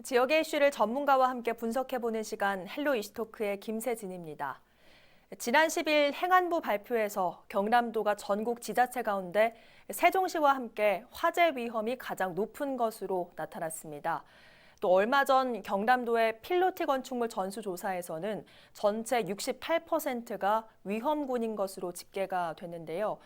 지역의 이슈를 전문가와 함께 분석해보는 시간 헬로 이슈토크의 김세진입니다. 지난 10일 행안부 발표에서 경남도가 전국 지자체 가운데 세종시와 함께 화재 위험이 가장 높은 것으로 나타났습니다. 또 얼마 전 경남도의 필로티 건축물 전수조사에서는 전체 68%가 위험군인 것으로 집계가 됐는데요.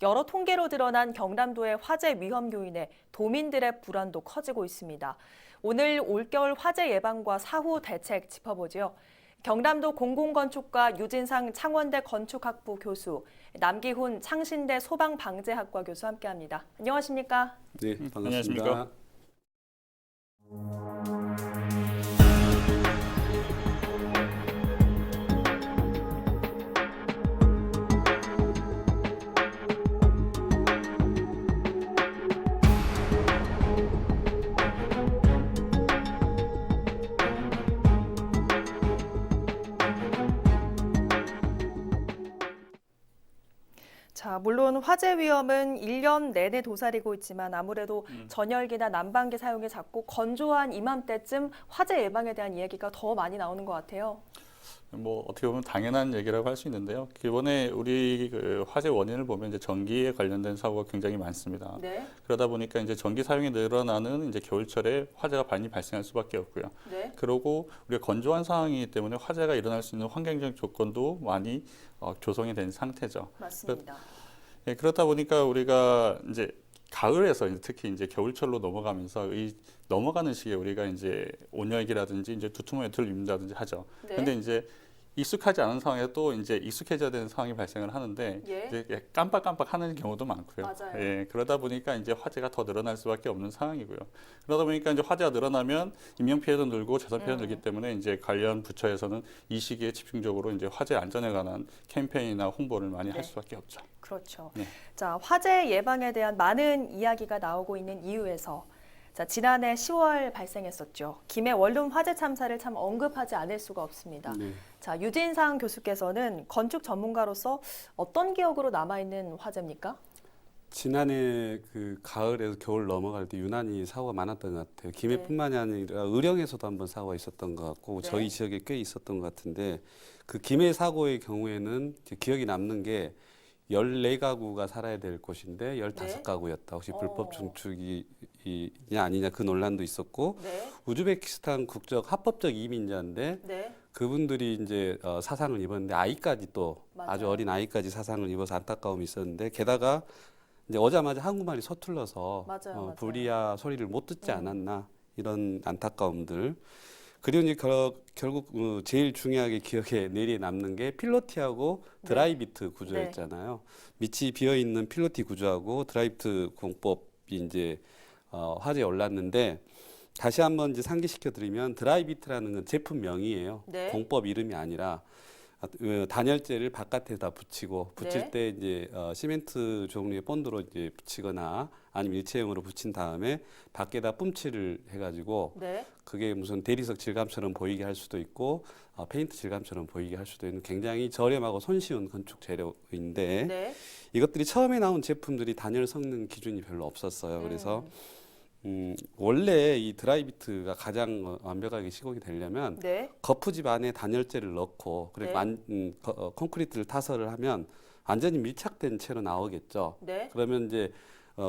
여러 통계로 드러난 경남도의 화재 위험 요인에 도민들의 불안도 커지고 있습니다. 오늘 올겨울 화재 예방과 사후 대책 짚어보죠. 경남도 공공건축과 유진상 창원대 건축학부 교수, 남기훈 창신대 소방방재학과 교수 함께합니다. 안녕하십니까? 네, 반갑습니다. 안녕하십니까? 자, 물론 화재 위험은 1년 내내 도사리고 있지만 아무래도 전열기나 난방기 사용이 잦고 건조한 이맘때쯤 화재 예방에 대한 이야기가 더 많이 나오는 것 같아요. 뭐 어떻게 보면 당연한 얘기라고 할 수 있는데요. 기본에 우리 화재 원인을 보면 이제 전기에 관련된 사고가 굉장히 많습니다. 네. 그러다 보니까 이제 전기 사용이 늘어나는 이제 겨울철에 화재가 많이 발생할 수밖에 없고요. 네. 그리고 우리가 건조한 상황이기 때문에 화재가 일어날 수 있는 환경적 조건도 많이 조성이 된 상태죠. 맞습니다. 예, 그렇다 보니까 우리가 이제 가을에서 특히 이제 겨울철로 넘어가면서 이 넘어가는 시기에 우리가 이제 온열기라든지 이제 두툼한 외투를 입는다든지 하죠. 네. 근데 이제 익숙하지 않은 상황에 또 이제 익숙해져야 되는 상황이 발생을 하는데 예. 이제 깜빡깜빡 하는 경우도 많고요. 맞아요. 예, 그러다 보니까 이제 화재가 더 늘어날 수밖에 없는 상황이고요. 그러다 보니까 이제 화재가 늘어나면 인명 피해도 늘고 재산 피해도 늘기 때문에 이제 관련 부처에서는 이 시기에 집중적으로 이제 화재 안전에 관한 캠페인이나 홍보를 많이 네. 할 수밖에 없죠. 그렇죠. 네. 자, 화재 예방에 대한 많은 이야기가 나오고 있는 이유에서 자, 지난해 10월 발생했었죠. 김해 원룸 화재 참사를 참 언급하지 않을 수가 없습니다. 네. 자, 유진상 교수께서는 건축 전문가로서 어떤 기억으로 남아있는 화재입니까? 지난해 그 가을에서 겨울 넘어갈 때 유난히 사고가 많았던 것 같아요. 김해뿐만이 아니라 의령에서도 한번 사고가 있었던 것 같고 네. 저희 지역에 꽤 있었던 것 같은데 그 김해 사고의 경우에는 이제 기억이 남는 게 14가구가 살아야 될 곳인데 15가구였다. 혹시 불법 중축이냐 아니냐 그 논란도 있었고 네. 우즈베키스탄 국적 합법적 이민자인데 네. 그분들이 이제 사상을 입었는데 아이까지 또 맞아요. 아주 어린 아이까지 사상을 입어서 안타까움이 있었는데 게다가 이제 오자마자 한국말이 서툴러서 맞아요, 맞아요. 불이야 소리를 못 듣지 않았나 이런 안타까움들. 그리고 이제 결국 제일 중요하게 기억에 내리에 남는 게 필로티하고 드라이비트 구조였잖아요. 밑이 비어 있는 필로티 구조하고 드라이비트 공법이 이제 화제에 올랐는데 다시 한번 이제 상기시켜 드리면 드라이비트라는 건 제품명이에요. 네. 공법 이름이 아니라 단열재를 바깥에다 붙이고 붙일 네. 때 이제 시멘트 종류의 본드로 이제 붙이거나 아니면 일체형으로 붙인 다음에 밖에다 뿜칠을 해가지고 네. 그게 무슨 대리석 질감처럼 보이게 할 수도 있고 페인트 질감처럼 보이게 할 수도 있는 굉장히 저렴하고 손쉬운 건축 재료인데 네. 이것들이 처음에 나온 제품들이 단열 성능 기준이 별로 없었어요. 그래서 원래 이 드라이비트가 가장 완벽하게 시공이 되려면 네. 거푸집 안에 단열재를 넣고 그리고 네. 콘크리트를 타설을 하면 완전히 밀착된 채로 나오겠죠. 네. 그러면 이제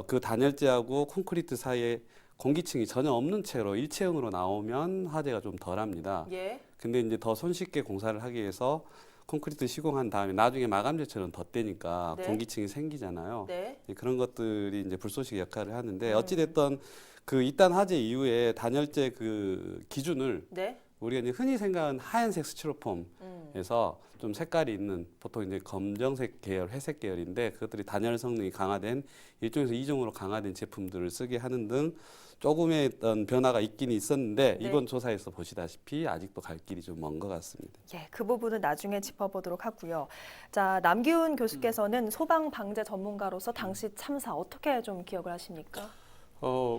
그 단열재하고 콘크리트 사이에 공기층이 전혀 없는 채로 일체형으로 나오면 화재가 좀 덜합니다. 예. 근데 이제 더 손쉽게 공사를 하기 위해서 콘크리트 시공한 다음에 나중에 마감재처럼 덧대니까 네. 공기층이 생기잖아요. 네. 그런 것들이 이제 불쏘시개 역할을 하는데 어찌됐든 그 이딴 화재 이후에 단열재 그 기준을 네. 우리가 이제 흔히 생각하는 하얀색 스티로폼에서 좀 색깔이 있는 보통 이제 검정색 계열, 회색 계열인데 그것들이 단열 성능이 강화된 일종에서 이종으로 강화된 제품들을 쓰게 하는 등 조금의 어떤 변화가 있긴 있었는데 네. 이번 조사에서 보시다시피 아직도 갈 길이 좀 먼 것 같습니다. 예, 그 부분은 나중에 짚어보도록 하고요. 자, 남기훈 교수께서는 소방 방재 전문가로서 당시 참사 어떻게 좀 기억을 하십니까?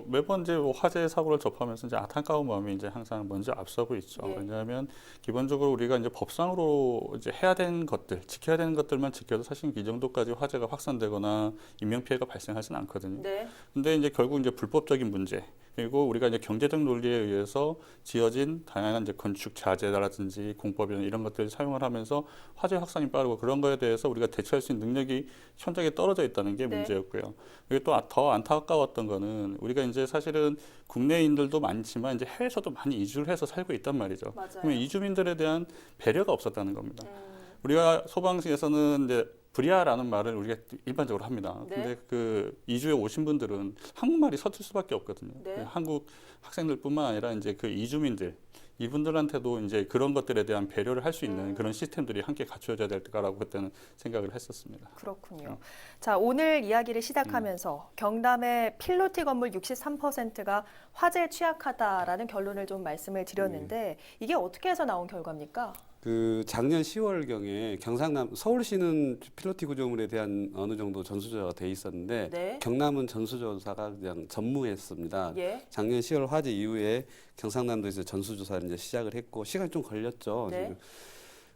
매번 이제 화재 사고를 접하면서 이제 안타까운 마음이 이제 항상 먼저 앞서고 있죠. 예. 왜냐하면 기본적으로 우리가 이제 법상으로 이제 해야 되는 것들, 지켜야 되는 것들만 지켜도 사실 이 정도까지 화재가 확산되거나 인명 피해가 발생하지는 않거든요. 네. 근데 이제 결국 이제 불법적인 문제, 그리고 우리가 이제 경제적 논리에 의해서 지어진 다양한 이제 건축 자재라든지 공법이나 이런 것들을 사용을 하면서 화재 확산이 빠르고 그런 거에 대해서 우리가 대처할 수 있는 능력이 현저하게 떨어져 있다는 게 네. 문제였고요. 그리고 또 더 안타까웠던 거는 우리가 이제 사실은 국내인들도 많지만 이제 해외에서도 많이 이주를 해서 살고 있단 말이죠. 맞아요. 그러면 이주민들에 대한 배려가 없었다는 겁니다. 음. 우리가 소방시에서는 이제 불이야라는 말을 우리가 일반적으로 합니다. 네. 근데 그 이주에 오신 분들은 한국말이 서툴 수밖에 없거든요. 네. 한국 학생들뿐만 아니라 이제 그 이주민들 이분들한테도 이제 그런 것들에 대한 배려를 할 수 있는 그런 시스템들이 함께 갖춰져야 될 거라고 그때는 생각을 했었습니다. 그렇군요. 자, 오늘 이야기를 시작하면서 경남의 필로티 건물 63%가 화재에 취약하다라는 결론을 좀 말씀을 드렸는데 이게 어떻게 해서 나온 결과입니까? 그 작년 10월경에 경상남 서울시는 필로티 구조물에 대한 어느 정도 전수조사가 돼 있었는데 네. 경남은 전수조사가 그냥 전무했습니다. 예. 작년 10월 화재 이후에 경상남도에서 전수조사를 이제 시작을 했고 시간이 좀 걸렸죠. 네.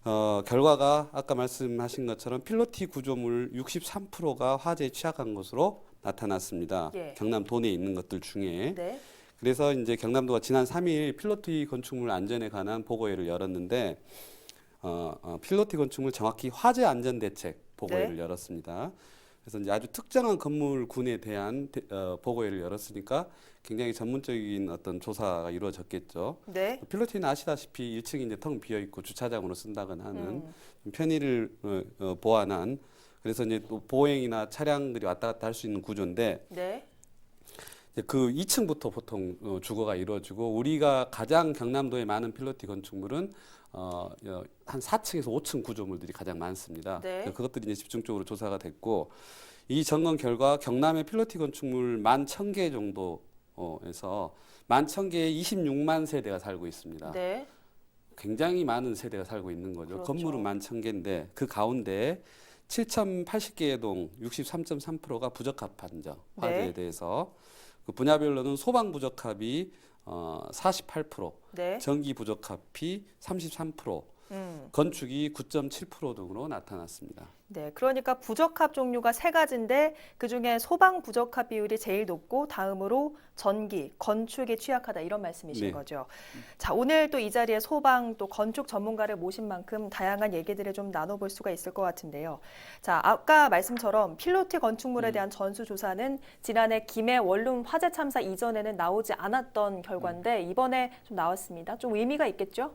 지금. 결과가 아까 말씀하신 것처럼 필로티 구조물 63%가 화재에 취약한 것으로 나타났습니다. 예. 경남 도내에 있는 것들 중에. 네. 그래서 이제 경남도가 지난 3일 필로티 건축물 안전에 관한 보고회를 열었는데 필로티 건축물 정확히 화재 안전 대책 보고회를 네. 열었습니다. 그래서 이제 아주 특정한 건물군에 대한 보고회를 열었으니까 굉장히 전문적인 어떤 조사가 이루어졌겠죠. 네. 필로티는 아시다시피 1층이 이제 텅 비어 있고 주차장으로 쓴다거나 하는 편의를 보완한 그래서 이제 또 보행이나 차량들이 왔다 갔다 할 수 있는 구조인데 네. 이제 그 2층부터 보통 주거가 이루어지고 우리가 가장 경남도에 많은 필로티 건축물은 한 4층에서 5층 구조물들이 가장 많습니다. 네. 그것들이 이제 집중적으로 조사가 됐고 이 점검 결과 경남의 필로티 건축물 11,000개 정도에서 11,000개에 26만 세대가 살고 있습니다. 네. 굉장히 많은 세대가 살고 있는 거죠. 그렇죠. 건물은 11,000개인데 그 가운데 7,080개의 동 63.3%가 부적합한 점 화재에 네. 대해서 그 분야별로는 소방 부적합이 48%, 네. 전기 부적합이 33%, 건축이 9.7% 등으로 나타났습니다. 네, 그러니까 부적합 종류가 세 가지인데 그중에 소방 부적합 비율이 제일 높고 다음으로 전기, 건축이 취약하다 이런 말씀이신 네. 거죠. 자, 오늘 또 이 자리에 소방 또 건축 전문가를 모신 만큼 다양한 얘기들을 좀 나눠볼 수가 있을 것 같은데요. 자, 아까 말씀처럼 필로티 건축물에 대한 전수조사는 지난해 김해 원룸 화재 참사 이전에는 나오지 않았던 결과인데 이번에 좀 나왔습니다. 좀 의미가 있겠죠?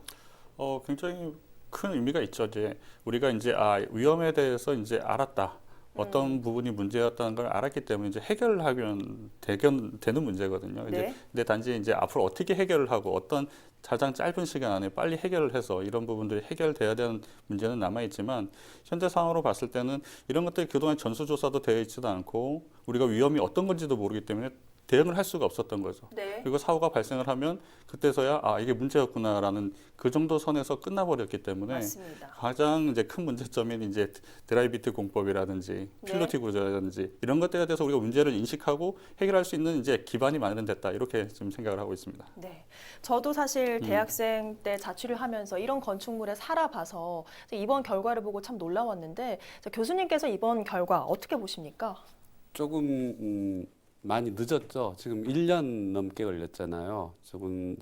굉장히 큰 의미가 있죠. 이제 우리가 이제 위험에 대해서 이제 알았다. 어떤 부분이 문제였다는 걸 알았기 때문에 이제 해결을 하면 되는 문제거든요. 네. 근데 단지 이제 앞으로 어떻게 해결을 하고 어떤 가장 짧은 시간 안에 빨리 해결을 해서 이런 부분들이 해결돼야 되는 문제는 남아 있지만 현재 상황으로 봤을 때는 이런 것들이 그동안 전수조사도 되어 있지도 않고 우리가 위험이 어떤 건지도 모르기 때문에 대응을 할 수가 없었던 거죠. 네. 그리고 사고가 발생을 하면 그때서야 이게 문제였구나라는 그 정도 선에서 끝나버렸기 때문에 맞습니다. 가장 이제 큰 문제점인 이제 드라이비트 공법이라든지 네. 필로티 구조라든지 이런 것들에 대해서 우리가 문제를 인식하고 해결할 수 있는 이제 기반이 마련됐다 이렇게 좀 생각을 하고 있습니다. 네, 저도 사실 대학생 때 자취를 하면서 이런 건축물에 살아봐서 이번 결과를 보고 참 놀라웠는데 교수님께서 이번 결과 어떻게 보십니까? 조금 많이 늦었죠. 지금 1년 넘게 걸렸잖아요. 조금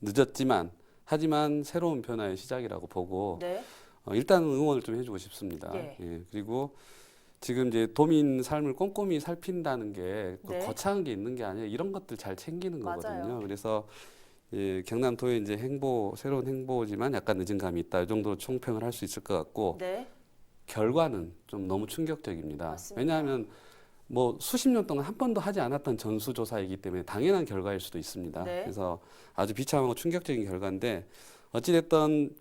늦었지만 하지만 새로운 변화의 시작이라고 보고 네, 일단 응원을 좀 해주고 싶습니다. 예. 예, 그리고 지금 이제 도민 삶을 꼼꼼히 살핀다는 게 네. 거창한 게 있는 게 아니라 이런 것들 잘 챙기는 맞아요. 거거든요. 그래서 예, 경남도의 이제 새로운 행보지만 약간 늦은 감이 있다. 이 정도로 총평을 할 수 있을 것 같고 네, 결과는 좀 너무 충격적입니다. 맞습니다. 왜냐하면 뭐 수십 년 동안 한 번도 하지 않았던 전수조사이기 때문에 당연한 결과일 수도 있습니다. 네. 그래서 아주 비참하고 충격적인 결과인데 어찌됐든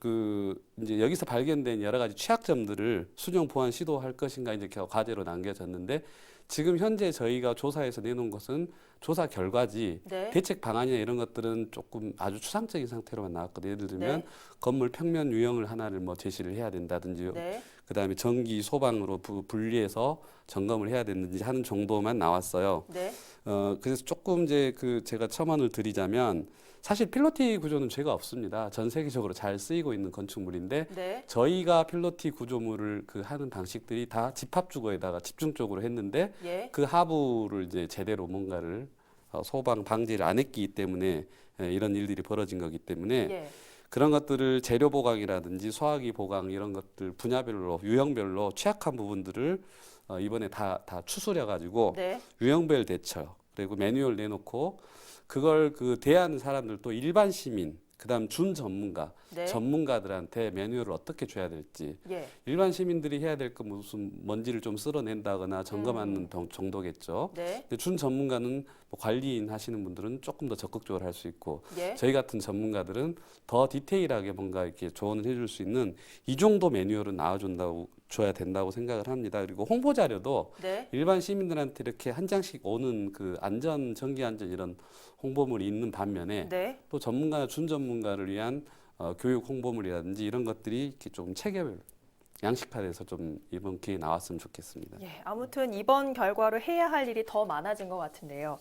이제 여기서 발견된 여러 가지 취약점들을 수정 보완 시도할 것인가 이제 과제로 남겨졌는데 지금 현재 저희가 조사해서 내놓은 것은 조사 결과지 네. 대책 방안이나 이런 것들은 조금 아주 추상적인 상태로만 나왔거든요. 예를 들면 네. 건물 평면 유형을 하나를 뭐 제시를 해야 된다든지 네, 그다음에 전기 소방으로 분리해서 점검을 해야 되는지 하는 정도만 나왔어요. 네, 그래서 조금 이제 제가 첨언을 드리자면 사실 필로티 구조는 죄가 없습니다. 전 세계적으로 잘 쓰이고 있는 건축물인데 네, 저희가 필로티 구조물을 하는 방식들이 다 집합 주거에다가 집중적으로 했는데 예, 그 하부를 이제 제대로 뭔가를 소방 방지를 안 했기 때문에 이런 일들이 벌어진 거기 때문에 예. 그런 것들을 재료 보강이라든지 소화기 보강 이런 것들 분야별로 유형별로 취약한 부분들을 이번에 다 추스려 가지고 네. 유형별 대처 그리고 매뉴얼 내놓고 그걸 그 대하는 사람들도 일반 시민 그다음 준 전문가 네. 전문가들한테 매뉴얼을 어떻게 줘야 될지 예. 일반 시민들이 해야 될 건 무슨 먼지를 좀 쓸어낸다거나 점검하는 정도겠죠. 네. 근데 준 전문가는 뭐 관리인 하시는 분들은 조금 더 적극적으로 할 수 있고 예. 저희 같은 전문가들은 더 디테일하게 뭔가 이렇게 조언을 해줄 수 있는 이 정도 매뉴얼은 나와준다고 줘야 된다고 생각을 합니다. 그리고 홍보 자료도 네. 일반 시민들한테 이렇게 한 장씩 오는 그 안전, 전기 안전 이런 홍보물이 있는 반면에 네. 또 전문가나 준 전문가를 위한 교육 홍보물이라든지 이런 것들이 이렇게 좀 체계별 양식화돼서 좀 이번 기회에 나왔으면 좋겠습니다. 예, 아무튼 이번 결과로 해야 할 일이 더 많아진 것 같은데요.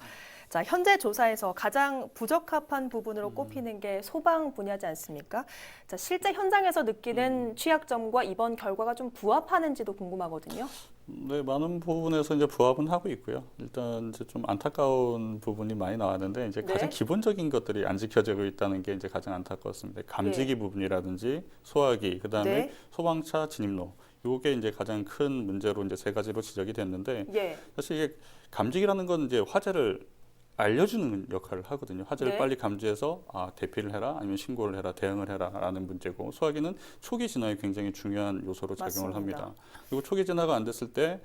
자, 현재 조사에서 가장 부적합한 부분으로 꼽히는 게 소방 분야지 않습니까? 자, 실제 현장에서 느끼는 취약점과 이번 결과가 좀 부합하는지도 궁금하거든요. 네, 많은 부분에서 이제 부합은 하고 있고요. 일단 이제 좀 안타까운 부분이 많이 나왔는데 이제 네. 가장 기본적인 것들이 안 지켜지고 있다는 게 이제 가장 안타까웠습니다. 감지기 부분이라든지 소화기, 그다음에 네. 소방차 진입로. 요게 이제 가장 큰 문제로 이제 세 가지로 지적이 됐는데 예. 사실 이게 감지기라는 건 이제 화재를 알려주는 역할을 하거든요. 화재를 네. 빨리 감지해서 대피를 해라 아니면 신고를 해라 대응을 해라라는 문제고 소화기는 초기 진화에 굉장히 중요한 요소로 작용을 맞습니다. 합니다. 그리고 초기 진화가 안 됐을 때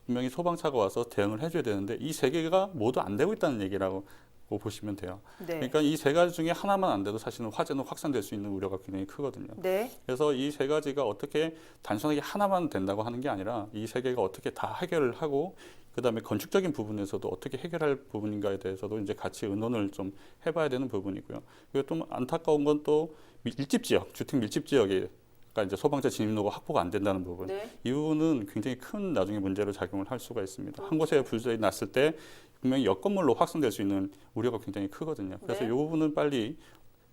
분명히 소방차가 와서 대응을 해줘야 되는데 이 세 개가 모두 안 되고 있다는 얘기라고 보시면 돼요. 네. 그러니까 이 세 가지 중에 하나만 안 돼도 사실은 화재는 확산될 수 있는 우려가 굉장히 크거든요. 네. 그래서 이 세 가지가 어떻게 단순하게 하나만 된다고 하는 게 아니라 이 세 개가 어떻게 다 해결을 하고 그다음에 건축적인 부분에서도 어떻게 해결할 부분인가에 대해서도 이제 같이 의논을 좀 해봐야 되는 부분이고요. 그리고 좀 안타까운 건 또 밀집 지역, 주택 밀집 지역에 그러니까 이제 소방차 진입로가 확보가 안 된다는 부분. 네. 이 부분은 굉장히 큰 나중에 문제로 작용을 할 수가 있습니다. 한 곳에 불살이 났을 때 분명히 역건물로 확산될 수 있는 우려가 굉장히 크거든요. 그래서 네. 이 부분은 빨리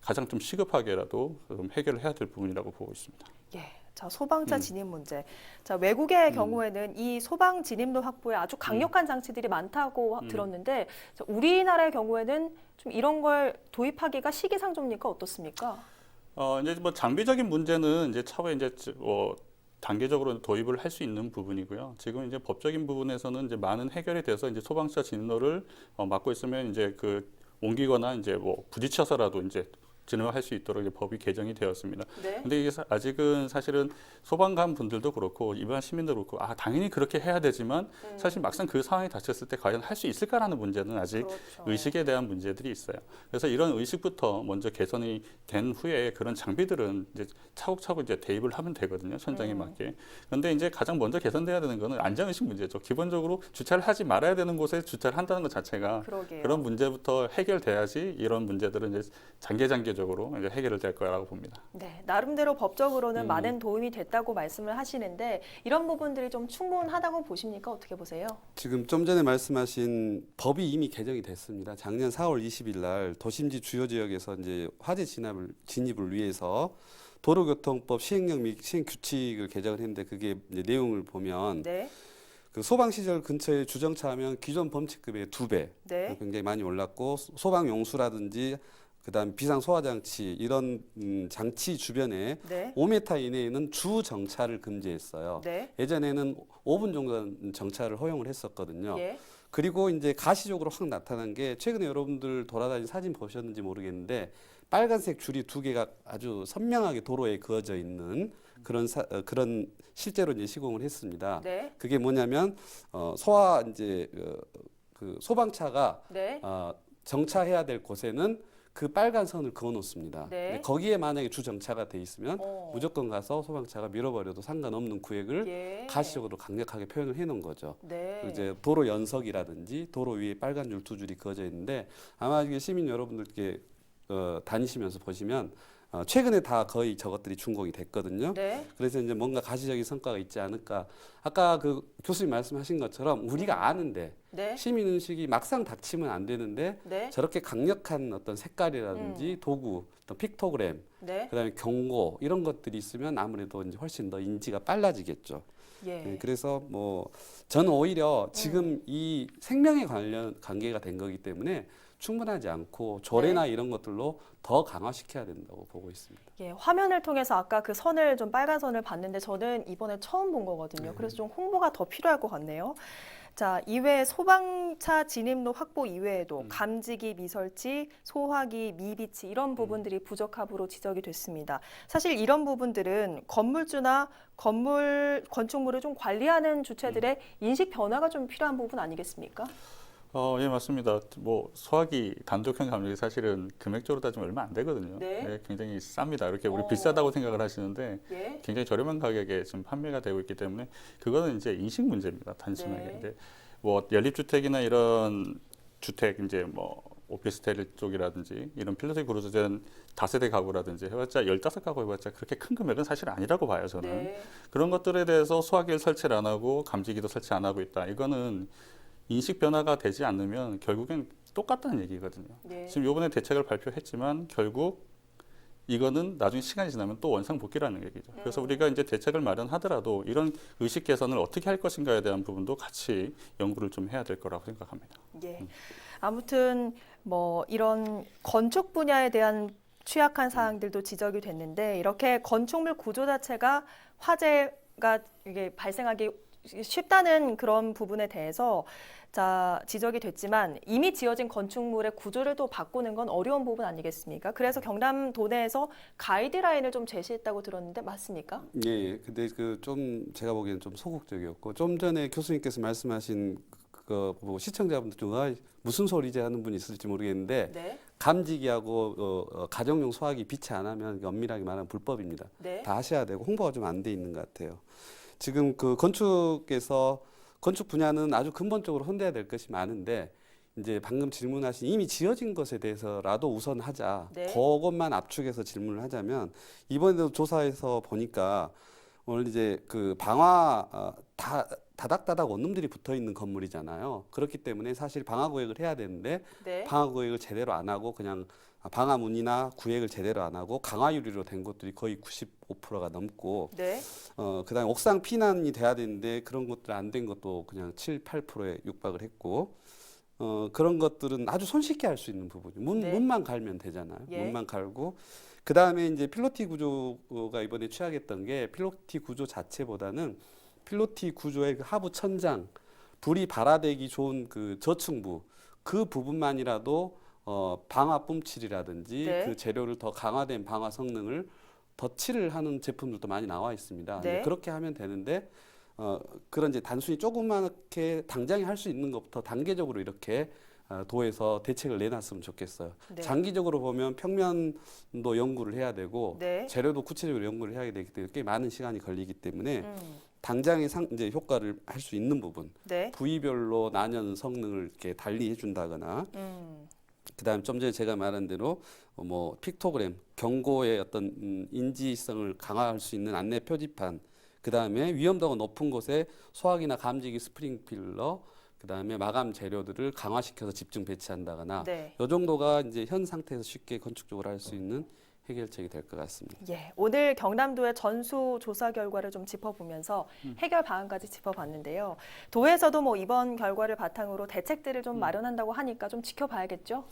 가장 좀 시급하게라도 좀 해결을 해야 될 부분이라고 보고 있습니다. 예. 자, 소방차 진입 문제. 자, 외국의 경우에는 이 소방 진입로 확보에 아주 강력한 장치들이 많다고 들었는데 자, 우리나라의 경우에는 좀 이런 걸 도입하기가 시기상조입니까? 어떻습니까? 이제 뭐 장비적인 문제는 이제 차후에 이제 단계적으로 도입을 할 수 있는 부분이고요. 지금 이제 법적인 부분에서는 이제 많은 해결이 돼서 이제 소방차 진로를 막고 있으면 이제 그 옮기거나 이제 뭐 부딪혀서라도 이제 진행할 수 있도록 이제 법이 개정이 되었습니다. 네. 근데 이게 아직은 사실은 소방관 분들도 그렇고 일반 시민도 그렇고 당연히 그렇게 해야 되지만 사실 막상 그 상황이 닥쳤을 때 과연 할 수 있을까라는 문제는 아직 그렇죠. 의식에 대한 문제들이 있어요. 그래서 이런 의식부터 먼저 개선이 된 후에 그런 장비들은 이제 차곡차곡 이제 대입을 하면 되거든요. 현장에 맞게. 그런데 이제 가장 먼저 개선돼야 되는 거는 안전의식 문제죠. 기본적으로 주차를 하지 말아야 되는 곳에 주차를 한다는 것 자체가 그러게요. 그런 문제부터 해결돼야지 이런 문제들은 이제 단계적으로 이제 해결을 될 거라고 봅니다. 네, 나름대로 법적으로는 많은 도움이 됐다고 말씀을 하시는데 이런 부분들이 좀 충분하다고 보십니까? 어떻게 보세요? 지금 좀 전에 말씀하신 법이 이미 개정이 됐습니다. 작년 4월 20일 날 도심지 주요 지역에서 이제 화재 진입을 위해서 도로교통법 시행령 및 시행 규칙을 개정을 했는데 그게 이제 내용을 보면 네. 그 소방 시설 근처에 주정차하면 기존 범칙급의 2배 네. 굉장히 많이 올랐고 소방 용수라든지 그다음 비상 소화 장치 이런 장치 주변에 네. 5m 이내에는 주 정차를 금지했어요. 네. 예전에는 5분 정도 정차를 허용을 했었거든요. 예. 그리고 이제 가시적으로 확 나타난 게 최근에 여러분들 돌아다니는 사진 보셨는지 모르겠는데 빨간색 줄이 2개가 아주 선명하게 도로에 그어져 있는 그런 실제로 이제 시공을 했습니다. 네. 그게 뭐냐면 소화 이제 그 소방차가 네. 정차해야 될 곳에는 그 빨간 선을 그어 놓습니다. 네. 거기에 만약에 주정차가 돼 있으면 어. 무조건 가서 소방차가 밀어버려도 상관없는 구획을 예. 가시적으로 강력하게 표현을 해 놓은 거죠. 네. 이제 도로 연석이라든지 도로 위에 빨간 줄 2줄이 그어져 있는데 아마 이게 시민 여러분들께 다니시면서 보시면 최근에 다 거의 저것들이 준공이 됐거든요. 네. 그래서 이제 뭔가 가시적인 성과가 있지 않을까. 아까 그 교수님 말씀하신 것처럼 우리가 아는데 네. 시민 의식이 막상 닥치면 안 되는데 네. 저렇게 강력한 어떤 색깔이라든지 도구, 어떤 픽토그램, 네. 그다음에 경고 이런 것들이 있으면 아무래도 이제 훨씬 더 인지가 빨라지겠죠. 예. 네, 그래서 뭐 저는 오히려 지금 이 생명에 관계가 된 거기 때문에 충분하지 않고 조례나 이런 것들로 더 강화시켜야 된다고 보고 있습니다. 예, 화면을 통해서 아까 그 선을 좀 빨간 선을 봤는데 저는 이번에 처음 본 거거든요. 그래서 좀 홍보가 더 필요할 것 같네요. 자, 이외에 소방차 진입로 확보 이외에도 감지기 미설치, 소화기 미비치 이런 부분들이 부적합으로 지적이 됐습니다. 사실 이런 부분들은 건물주나 건축물을 좀 관리하는 주체들의 인식 변화가 좀 필요한 부분 아니겠습니까? 예, 맞습니다. 뭐 소화기 단독형 감정이 사실은 금액적으로 따지면 얼마 안 되거든요. 네. 예, 굉장히 쌉니다. 이렇게 우리 비싸다고 생각을 하시는데 예. 굉장히 저렴한 가격에 지금 판매가 되고 있기 때문에 그거는 이제 인식 문제입니다. 단순하게. 네. 이제 뭐 연립주택이나 이런 주택 이제 뭐 오피스텔 쪽이라든지 이런 필로티 구조된 다세대 가구라든지 해봤자 15가구 해봤자 그렇게 큰 금액은 사실 아니라고 봐요, 저는. 네. 그런 것들에 대해서 소화기를 설치를 안 하고 감지기도 설치 안 하고 있다. 이거는 인식 변화가 되지 않으면 결국엔 똑같다는 얘기거든요. 네. 지금 요번에 대책을 발표했지만 결국 이거는 나중에 시간이 지나면 또 원상복귀라는 얘기죠. 그래서 우리가 이제 대책을 마련하더라도 이런 의식 개선을 어떻게 할 것인가에 대한 부분도 같이 연구를 좀 해야 될 거라고 생각합니다. 예. 아무튼 뭐 이런 건축 분야에 대한 취약한 사항들도 지적이 됐는데 이렇게 건축물 구조 자체가 화재가 이게 발생하기 쉽다는 그런 부분에 대해서 자, 지적이 됐지만 이미 지어진 건축물의 구조를 또 바꾸는 건 어려운 부분 아니겠습니까? 그래서 경남도 내에서 가이드라인을 좀 제시했다고 들었는데 맞습니까? 예, 근데 그 좀 제가 보기에는 좀 소극적이었고 좀 전에 교수님께서 말씀하신 뭐 시청자분들 중 무슨 소리지 하는 분이 있을지 모르겠는데 네. 감지기하고 가정용 소화기 비치 안 하면 엄밀하게 말하면 불법입니다. 네. 다 하셔야 되고 홍보가 좀 안 돼 있는 것 같아요. 지금 그 건축 분야는 아주 근본적으로 혼내야 될 것이 많은데 이제 방금 질문하신 이미 지어진 것에 대해서라도 우선 하자. 네. 그것만 압축해서 질문을 하자면 이번에도 조사에서 보니까 오늘 이제 그 다닥다닥 원룸들이 붙어 있는 건물이잖아요. 그렇기 때문에 사실 방화 구획을 해야 되는데 네. 방화 구획을 제대로 안 하고 그냥 방화문이나 구획을 제대로 안 하고 강화 유리로 된 것들이 거의 95%가 넘고 네. 그다음에 옥상 피난이 돼야 되는데 그런 것들 안 된 것도 그냥 7, 8%에 육박을 했고 그런 것들은 아주 손쉽게 할 수 있는 부분이에요. 네. 문만 갈면 되잖아요. 예. 문만 갈고 그다음에 이제 필로티 구조가 이번에 취약했던 게 필로티 구조 자체보다는 필로티 구조의 그 하부 천장, 불이 발화되기 좋은 그 저층부 그 부분만이라도 방화 뿜칠이라든지 네. 그 재료를 더 강화된 방화 성능을 덧칠을 하는 제품들도 많이 나와 있습니다. 네. 그렇게 하면 되는데 그런 이제 단순히 조그맣게 당장에 할 수 있는 것부터 단계적으로 이렇게 도에서 대책을 내놨으면 좋겠어요. 네. 장기적으로 보면 평면도 연구를 해야 되고 네. 재료도 구체적으로 연구를 해야 되기 때문에 꽤 많은 시간이 걸리기 때문에 음. 당장의 이제 효과를 할 수 있는 부분, 네. 부위별로 나뉘는 성능을 이렇게 달리 해준다거나, 그다음 좀 전에 제가 말한 대로 뭐 픽토그램, 경고의 어떤 인지성을 강화할 수 있는 안내 표지판, 그다음에 위험도가 높은 곳에 소화기나 감지기, 스프링필러, 그다음에 마감 재료들을 강화시켜서 집중 배치한다거나, 네. 이 정도가 이제 현 상태에서 쉽게 건축적으로 할 수 있는 해결책이 될 것 같습니다. 예, 오늘 경남도의 전수 조사 결과를 좀 짚어보면서 해결 방안까지 짚어봤는데요. 도에서도 뭐 이번 결과를 바탕으로 대책들을 좀 마련한다고 하니까 좀 지켜봐야겠죠?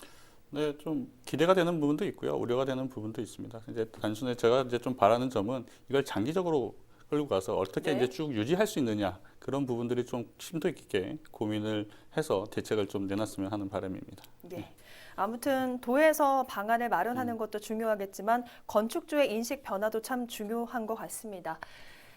네, 좀 기대가 되는 부분도 있고요, 우려가 되는 부분도 있습니다. 이제 단순히 제가 이제 좀 바라는 점은 이걸 장기적으로 끌고 가서 어떻게 네. 이제 쭉 유지할 수 있느냐 그런 부분들이 좀 심도 있게 고민을 해서 대책을 좀 내놨으면 하는 바람입니다. 예. 아무튼 도에서 방안을 마련하는 것도 중요하겠지만 건축주의 인식 변화도 참 중요한 것 같습니다.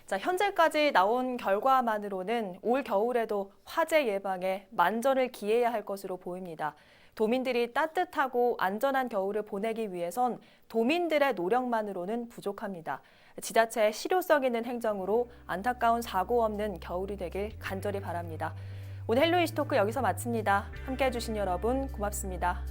자, 현재까지 나온 결과만으로는 올 겨울에도 화재 예방에 만전을 기해야 할 것으로 보입니다. 도민들이 따뜻하고 안전한 겨울을 보내기 위해선 도민들의 노력만으로는 부족합니다. 지자체의 실효성 있는 행정으로 안타까운 사고 없는 겨울이 되길 간절히 바랍니다. 오늘 헬로 이슈토크 여기서 마칩니다. 함께해 주신 여러분 고맙습니다.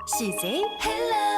CJ 헬로